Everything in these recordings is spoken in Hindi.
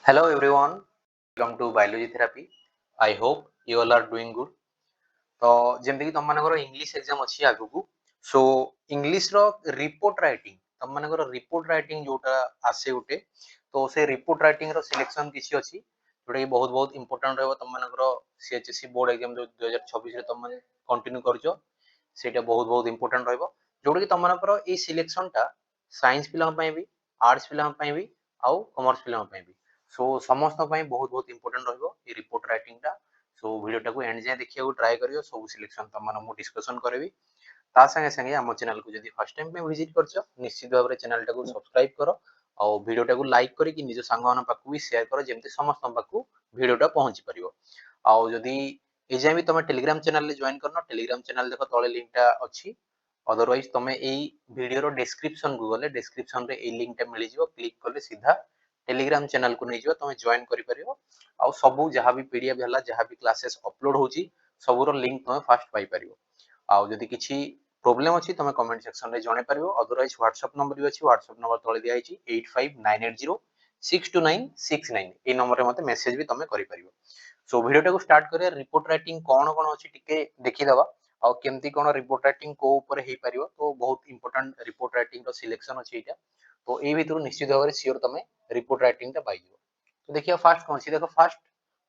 Hello everyone, welcome to Biology Therapy. I hope you all are doing good. तो जेमती कि तुम मानकर इंग्लिश एग्जाम अच्छी आगु को सो इंग्लिश रो रिपोर्ट राइटिंग तुम मानकर रिपोर्ट राइटिंग जोटा आसे उठे तो से रिपोर्ट राइटिंग रो सिलेक्शन किसी अच्छी जोटा कि बहुत बहुत इंपोर्टेंट रहबो तुम मानकर सीएचएससी बोर्ड एग्जाम जो 2026 रे तुम माने कंटिन्यू करजो सेटा बहुत बहुत इंपोर्टेंट रहबो जोटा कि तुम मानकर ए सिलेक्शन टा साइंस पिला पई भी आर्ट्स पिला पई भी आउ कॉमर्स पिला पई भी सो समस्त पई बहुत बहुत इंपोर्टेंट रहबो ए रिपोर्ट राइटिंग टा सो वीडियो को एंड जाए देखिए ट्राई करियो सब सिलेक्शन तुम मान डिस्कशन करेबी ता संगे संगे आम चैनल को जब फर्स्ट टाइम पे विजिट कर निश्चित भाव में चैनल को सब्सक्राइब कर और वीडियो को लाइक करके निज सांग मान पाखु भी शेयर कर जमी समस्त पाखु वीडियोटा पहुंची पार आउ जदि एजाए भी तुम टेलीग्राम चैनल जॉइन करना टेलीग्राम चैनल देख तले लिंकटा अच्छी अदरवाइज तुम यही वीडियो डिस्क्रिप्शन को गले डिस्क्रिप्शन रे ए लिंकटा मिल जाव क्लिक कले सीधा टेलीग्राम चैनल को नहीं तुम जॉइन कर आउ सबू जहाँ भी पीडीएफ है जहाँ भी क्लासेस अपलोड होची सबूर लिंक तुम फास्ट पाई परियो आउ जदि किछि प्रॉब्लम अछि तुम कमेंट सेक्शन रे जणे परियो अदरवाइज व्हाट्सएप नंबर भी अछि व्हाट्सएप नंबर तळे दिया आइछि 8598062969 ए नंबर रे मते मेसेज भी तुम करि परियो सो वीडियो को स्टार्ट करिया रिपोर्ट राइटिंग कोन कोन अछि टिके देखि दबा आउ केमती कोन रिपोर्ट राइटिंग को ऊपर हे परियो तो बहुत इंपोर्टेंट रिपोर्ट राइटिंग रो सिलेक्शन अछि एटा तो ए भितर निश्चित भाव में सियोर तुम रिपोर्ट राइटिंग टा पाई तो देखिए फास्ट कौन सी देखो फर्स्ट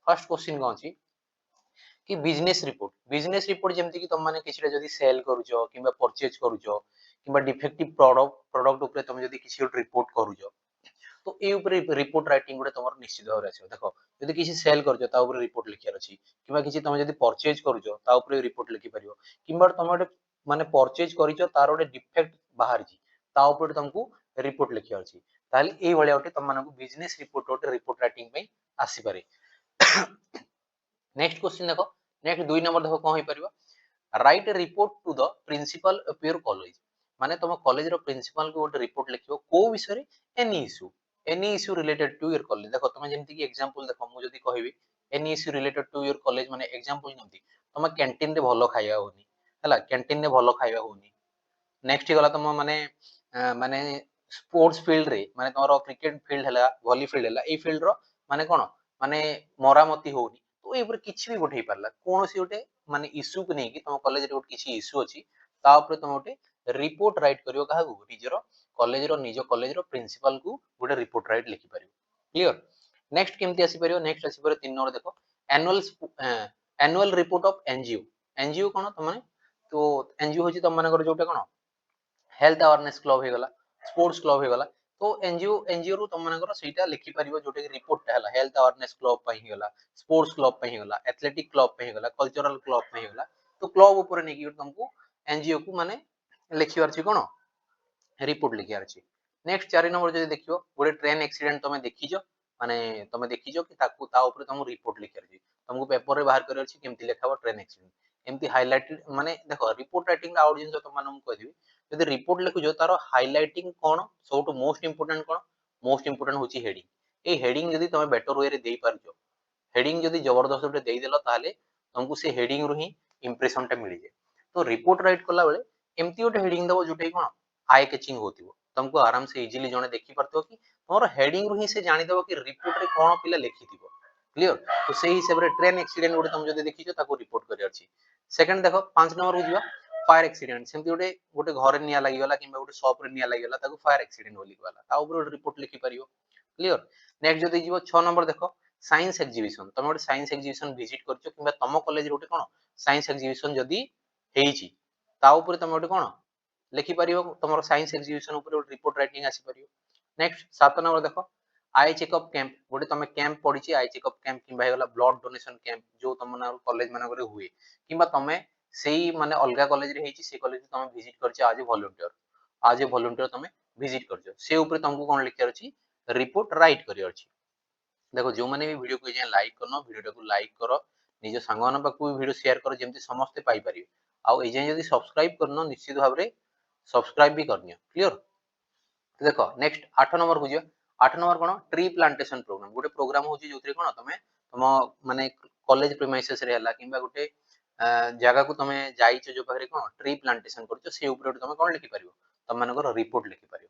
फर्स्ट क्वेश्चन कौन सी कि बिजनेस रिपोर्ट जेमती कि तुम माने किछटा जदी सेल करूजो किबा परचेज करूजो किबा डिफेक्टिव प्रोडक्ट ऊपर तुम जदी किछि रिपोर्ट करूजो तो ए ऊपर रिपोर्ट राइटिंग गुडे तुमर निश्चित भाव आसीबो देखो जदी किछि सेल करजो ता ऊपर रिपोर्ट लिखियार अछि किबा किछि तुम जदी परचेज करूजो ता ऊपर रिपोर्ट लिखि परियो किबा तुम माने परचेज करिजो तार ओडे डिफेक्ट बाहर जी ता ऊपर तुमको रिपोर्ट लिखियार अछि ताले ए भलिया ओटे तुम मानकु बिजनेस रिपोर्ट ओटे रिपोर्ट राइटिंग पई आसी पारे नेक्स्ट क्वेश्चन देखो नेक्स्ट 2 नंबर देखो कोन होई परिबो write report to the principal of your college माने तुम कॉलेज रो प्रिंसिपल को गोटे रिपोर्ट लिखियो को विषय रे any issue related to your college देखो तुम जेमति कि एग्जांपल देखो मु जदी कहबी any issue related to your college माने एग्जांपल जेमति तुम कैंटीन रे भलो खाइबा होनी हला कैंटीन रे भलो खाइबा होनी नेक्स्ट गला तुम माने माने स्पोर्ट्स फील्ड रे माने तोरो क्रिकेट फील्ड हला वॉली फील्ड हला ए फील्ड रो माने कोन माने मरामती होनी तो ए ऊपर किछि भी गोटे पारला कोनोसी गोटे माने इश्यू को नै कि तुम कॉलेज रे गोटे किछि इश्यू अछि ता ऊपर तुम गोटे रिपोर्ट राइट करियो काहा को निजरो निज कॉलेज रो प्रिंसिपल को गोटे रिपोर्ट राइट लिखि परियो क्लियर नेक्स्ट केमति आसी परियो नेक्स्ट आसी परियो 3 नंबर देखो annual annual report of NGO NGO कोन तुम तो एनजीओ होची तुम माने जोटा कोन हेल्थ अवेयरनेस क्लब हे गला स्पोर्ट्स क्लब हे गला तो एनजीओ रु तुम मानकर सेटा लिखि परिबो जोटे रिपोर्ट हला हेल्थ अवेयरनेस क्लब पई हे गला स्पोर्ट्स क्लब पई हे गला एथलेटिक क्लब पई हे गला कल्चरल क्लब पई हे गला तो क्लब ऊपर नै कि तुमको एनजीओ को माने लिखिवार छी कोन रिपोर्ट लिखियार छी नेक्स्ट 4 नंबर जदि देखियो गोटे ट्रेन एक्सीडेंट तुम देखिजो माने तुम देखिजो कि ताकू ता ऊपर तुम रिपोर्ट लिखियार छी तुमको पेपर रे बाहर करियार छी केमति लेखाबो ट्रेन एक्सीडेंट एमती हाइलाइटेड माने देखो रिपोर्ट राइटिंग आउट जिंस तुम मानम कह देबी जदि रिपोर्ट लिखुजो तारो हाइलाइटिंग कोन सबटु मोस्ट इंपोर्टेंट कोन मोस्ट इंपोर्टेंट होची हेडिंग ए हेडिंग जदि तुम बेटर वे रे देई पारजो हेडिंग जदि जबरदस्त रे देई देलो ताले तुमको से हेडिंग रु ही इंप्रेशन टा मिल जाय तो रिपोर्ट राइट करला बेले एमती गोटे हेडिंग दबो जोटे कोन आई कैचिंग होतिबो तुमको आराम से इजीली जने देखि परतो कि तोर हेडिंग रु ही से जानि दबो कि रिपोर्ट रे कोन पिला लिखिथिबो क्लियर तो सेही हिसाब रे ट्रेन एक्सीडेंट गोटे तुम जदि देखिजो ताको रिपोर्ट करियार छी सेकंड देखो 5 नंबर हो जिवा फायर एक्सीडेंट सेमती गोटे गोटे घर निया लागि गला किबा गोटे शॉप रे निया लागि गला ताको फायर एक्सीडेंट बोली गला ता ऊपर रिपोर्ट लिखि परियो क्लियर नेक्स्ट जदि जिवो 6 नंबर देखो साइंस एग्जीबिशन तुम गोटे साइंस एग्जीबिशन विजिट करछो किबा तम कॉलेज गोटे कोन साइंस एग्जीबिशन जदि हेइची ता ऊपर तुम गोटे कोन लिखि परियो तमरो साइंस एग्जीबिशन ऊपर गोटे रिपोर्ट राइटिंग आसी परियो नेक्स्ट 7 नंबर देखो आई चेकअप कैंप गोटे तुम कैंप पडिची आई चेकअप कैंप किबा हेगला ब्लड डोनेशन कैंप जो तुम ना कॉलेज माने करे हुए किबा तमे सेही माने अलगा कॉलेज रे हेची से कॉलेज तुम विजिट करछ आज ए वॉलंटियर तुम विजिट करछ से ऊपर तुमको कोन लिखियार अछि रिपोर्ट राइट करियार अछि देखो जो माने भी वीडियो को जे लाइक करनो वीडियो को लाइक करो निज संगवन पाकू वीडियो शेयर करो जेमति समस्त पाई परिबे आउ ए जे जदी सब्सक्राइब करनो निश्चित भाव रे सब्सक्राइब भी करनियो क्लियर देखो नेक्स्ट 8 नंबर बुझियो 8 नंबर कोन ट्री प्लांटेशन प्रोग्राम गोटे प्रोग्राम होची जोतरे कोन तमे तम माने कॉलेज प्रीमाइसेस रे हला किबा गोटे जगह को तमे जाइछो जो पाखरे कोन ट्री प्लांटेशन करछो से ऊपर तमे कोन लिखि परिबो तम मानकर रिपोर्ट लिखि परिबो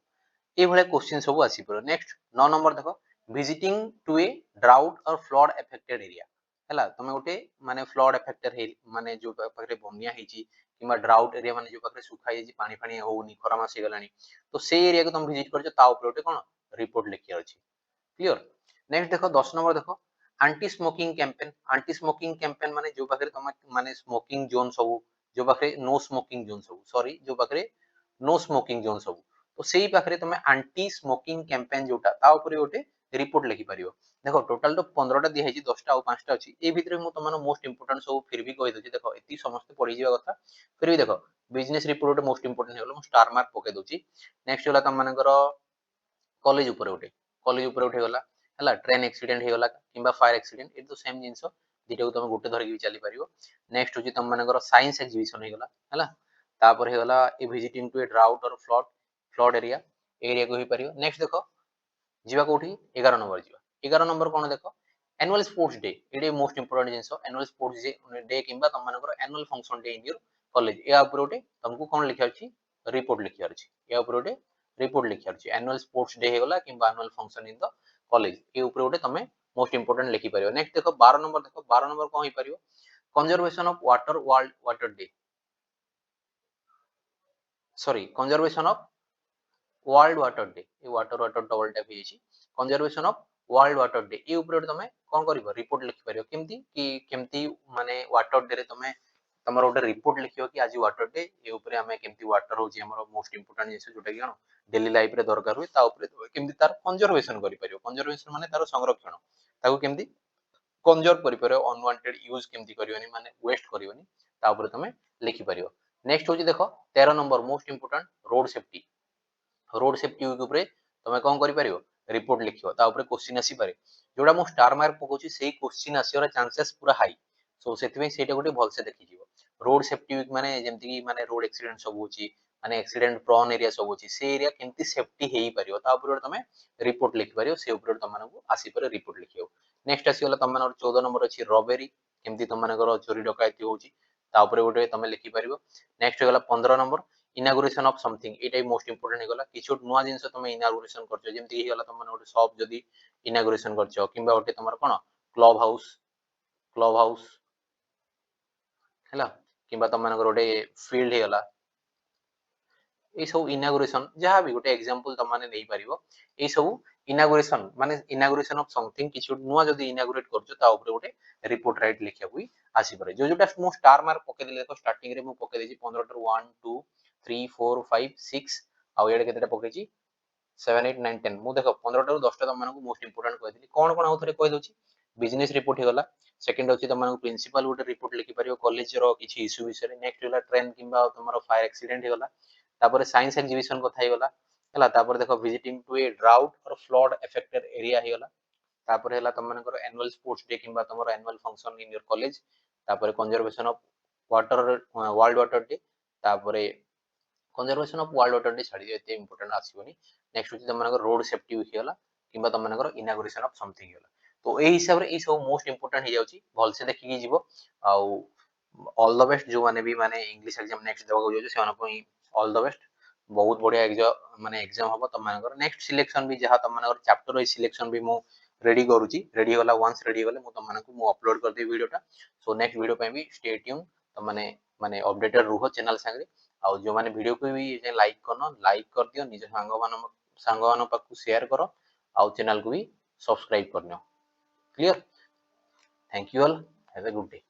ए भले क्वेश्चन सब आसी परो नेक्स्ट 9 नंबर देखो visiting to a drought or flood affected area ହେଲା ତମେ ଗୋଟେ ମାନେ flood affected ମାନେ ଯୋଉ ପାଖରେ ବନ୍ୟା ହେଇଛି କିମ୍ବା drought area ମାନେ ଯୋଉ ପାଖରେ ସୁଖା ହେଇଯାଇଛି ପାଣି ଫାଣି ହଉନି ଖରା ମାସ ହେଇଗଲାଣି ତ ସେଇ ଏରିଆକୁ ତମେ ଭିଜିଟ କରିଛ ତା ଉପରେ ଗୋଟେ କଣ ରିପୋର୍ଟ ଲେଖିବାର ଅଛି क्लियर नेक्स्ट देखो 10 नंबर देखो आंटी स्मोकिंग कैंपेन माने जो पाखरे तम माने स्मोकिंग जोन सब जो पाखरे नो स्मोकिंग जोन सब सॉरी जो पाखरे नो स्मोकिंग जोन सब तो सेही पाखरे तमे आंटी स्मोकिंग कैंपेन जोटा ता ऊपर गोटे रिपोर्ट लिखि परियो देखो टोटल तो 15 टा दिया है 10 टा और 5 टा अछि ए भितरे मु तमन मोस्ट इंपोर्टेंट सब फिर भी कहि दोची देखो एती समस्त पढि जीवा कथा फिर भी देखो business report most important hello star mark पके दोची नेक्स्ट होला तम मानकर कॉलेज ऊपर उठे गला हला ट्रेन एक्सीडेंट हे गला किंबा फायर एक्सीडेंट ए तो सेम जिंस दिटा को तुम गुटे धरिक भी चली परियो नेक्स्ट होची तुम मानकर साइंस एग्जीबिशन हे गला हला तापर हे गला a visiting to a drought और फ्लड एरिया को ही परियो नेक्स्ट देखो जीवा कोठी 11 नंबर जीवा 11 नंबर कोन देखो एनुअल स्पोर्ट्स डे एडे most important things annual sports day किंबा तुम मानकर annual function day in your college या ऊपर उठे तुमको कोन लिखिया अछि रिपोर्ट लिखिया अछि या ऊपर उठे रिपोर्ट लिखिया अछि एनुअल स्पोर्ट्स डे हे गला किंबा annual function in the college ए ऊपर उठे तमे मोस्ट इंपोर्टेंट लिखि परियो नेक्स्ट देखो 12 नंबर कोन ही परियो conservation of water world water day sorry conservation of world water day ये वाटर डबल टैप ହେଇଛି conservation of world water day ये ऊपर तमे कोन करिवो रिपोर्ट लिखि परियो केमती कि केमती माने वाटर डे रे तमे तमर गोटे रिपोर्ट लिखियो कि आज वाटर डे ये ऊपर हमें केमती वाटर होची हमर मोस्ट इंपोर्टेंट जिंस जोटा कि डेली लाइफ रे दरकार हुए ता ऊपर केमती तार कंजर्वेशन करि परियो कंजर्वेशन माने तार संरक्षण ताको केमती कंजर्व करि परियो अनवांटेड यूज केमती करियोनी माने वेस्ट करियोनी ता ऊपर तमे लिखि परियो नेक्स्ट होची देखो 13 number most important road safety week ऊपर तमे कोन करि परियो रिपोर्ट लिखियो ता ऊपर क्वेश्चन आसी पारे जोडा मो स्टार मार्क पकोची सेही क्वेश्चन आसीवर चांसेस पूरा हाई सो सेति सेटा गोटे भल से देखि जीवो रोड सेफ्टी वीक माने जेमति कि माने रोड एक्सीडेंट सब होची माने एक्सीडेंट प्रोन एरिया सब होची से एरिया केमति सेफ्टी हेई परियो ता ऊपर तमे रिपोर्ट लिखि परियो से ऊपर तमनकु आसी पारे रिपोर्ट लिखियो नेक्स्ट आसी होला तमनर 14 नंबर अछि रॉबेरी केमति तमनकर चोरी डकायती होची ता ऊपर गोटे तमे लिखि परियो नेक्स्ट होला 15 number inauguration of something Etah most important हे गला किछ नुवा जिंस तमे इनागुरेशन करछो जेमति हे गला तमन गोटे शॉप जदी इनागुरेशन करछो किंबा गोटे तमर कोन क्लब हाउस हैला किंबा तमन गोटे फील्ड हे गला ए सब इनागुरेशन जहां भी गोटे एग्जांपल त माने नै परिबो ए सब इनागुरेशन माने इनागुरेशन ऑफ समथिंग किछ नुवा जदी इनागुरेट करछो ता ऊपर गोटे रिपोर्ट राइट लिखिया हुई आसी परे जो जोटा मो स्टार मार्क पके देले देखो स्टार्टिंग रे मु पके देजी 15 टर 1 2 3 4 5 6 आ एडे केतेटा पकेची 7 8 9 10 मु देखो 15 टर 10 टा तमनको मोस्ट इंपोर्टेंट कहि दिली कोन कोन आउथरे कहि दोची बिजनेस रिपोर्ट हे गला सेकंड होची तमनको प्रिंसिपल गोटे रिपोर्ट लिखि परियो कॉलेज रो किछि इशू विषय नेक्स्ट होला ट्रेन किंबा तमरो फायर एक्सीडेंट हे गला तापर साइंस एग्जीबिशन कथा हे गला हला तापर देखो विजिटिंग टू ए ड्राउट और फ्लड अफेक्टेड एरिया हे गला तापर हैला तमनकर एनुअल स्पोर्ट्स डे किंबा तमरो annual function in your college तापर conservation of water world water day तापर conservation of world water day छाडी एते इंपोर्टेंट आसीबनी नेक्स्ट होची तमनकर रोड सेफ्टी वीक होला किंबा तमनकर इनागुरेशन ऑफ समथिंग होला तो ए हिसाब रे ए सब मोस्ट इंपोर्टेंट हे जाउची भल से देखि की जीवो आउ ऑल द बेस्ट जो माने भी माने इंग्लिश एग्जाम नेक्स्ट देबा को जो से माने ऑल द बेस्ट बहुत बढ़िया एग्जाम माने एग्जाम हबो तम मानकर नेक्स्ट सिलेक्शन भी जहा तम मानकर चैप्टर वाइज सिलेक्शन भी मु रेडी करूची रेडी होला वंस रेडी होले मु तम मानकु मु अपलोड कर दे वीडियोटा सो नेक्स्ट वीडियो पे भी स्टे ट्यून तम माने माने अपडेटेड रुहो चैनल संगे आ जो माने वीडियो को भी जे लाइक कर दियो निज सांग मान पाखु शेयर करो आ चैनल को भी सब्सक्राइब करनियो clear thank you all have a good day